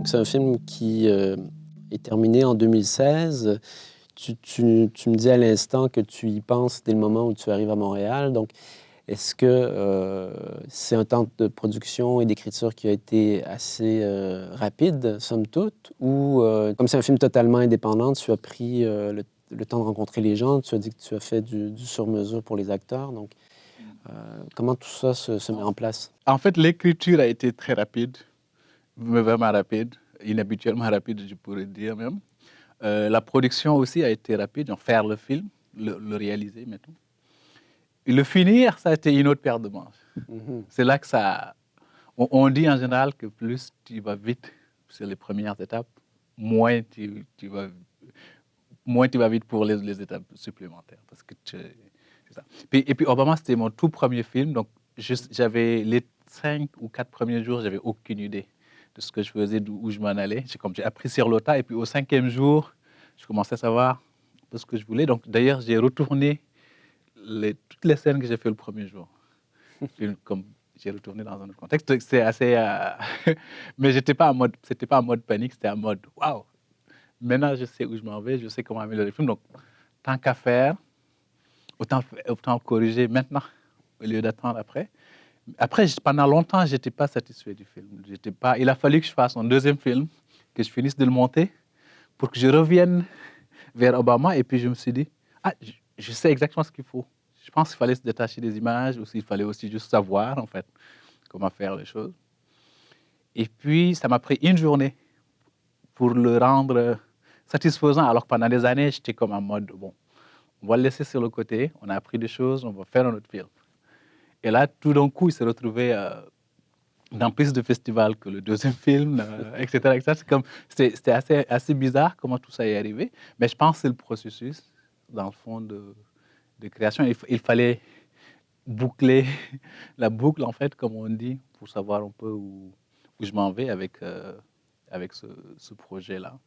Donc, c'est un film qui est terminé en 2016. Tu me dis à l'instant que tu y penses dès le moment où tu arrives à Montréal. Donc, est-ce que c'est un temps de production et d'écriture qui a été assez rapide, somme toute, ou comme c'est un film totalement indépendant, tu as pris le temps de rencontrer les gens, tu as dit que tu as fait du sur-mesure pour les acteurs. Donc, comment tout ça se met en place? En fait, l'écriture a été très rapide, mais vraiment rapide, inhabituellement rapide, je pourrais dire même. La production aussi a été rapide, donc faire le film, le réaliser, mettons. Et le finir, ça a été une autre paire de manches. Mhm. C'est là que ça... On dit en général que plus tu vas vite sur les premières étapes, moins tu vas vite pour les étapes supplémentaires. Parce que c'est ça. Et puis Obama, c'était mon tout premier film, donc j'avais les 5 ou 4 premiers jours, j'avais aucune idée de ce que je faisais, d'où je m'en allais. J'ai appris sur le tas, et puis au 5e jour, je commençais à savoir un peu ce que je voulais. Donc d'ailleurs, j'ai retourné toutes les scènes que j'ai fait le premier jour. Comme j'ai retourné dans un autre contexte, c'est assez... mais c'était pas en mode panique, c'était en mode waouh. Maintenant, je sais où je m'en vais, je sais comment améliorer le film. Donc, tant qu'à faire, autant corriger maintenant au lieu d'attendre après. Après, pendant longtemps, je n'étais pas satisfait du film. Il a fallu que je fasse un deuxième film, que je finisse de le monter, pour que je revienne vers Obama. Et puis, je me suis dit, ah, je sais exactement ce qu'il faut. Je pense qu'il fallait se détacher des images, ou il fallait aussi juste savoir, en fait, comment faire les choses. Et puis, ça m'a pris une journée pour le rendre satisfaisant, alors que pendant des années, j'étais comme en mode, bon, on va le laisser sur le côté, on a appris des choses, on va faire un autre film. Et là, tout d'un coup, il s'est retrouvé dans plus de festivals que le deuxième film, etc., etc. C'était assez bizarre comment tout ça est arrivé, mais je pense que c'est le processus, dans le fond, de création. Il fallait boucler la boucle, en fait, comme on dit, pour savoir un peu où je m'en vais avec ce projet-là.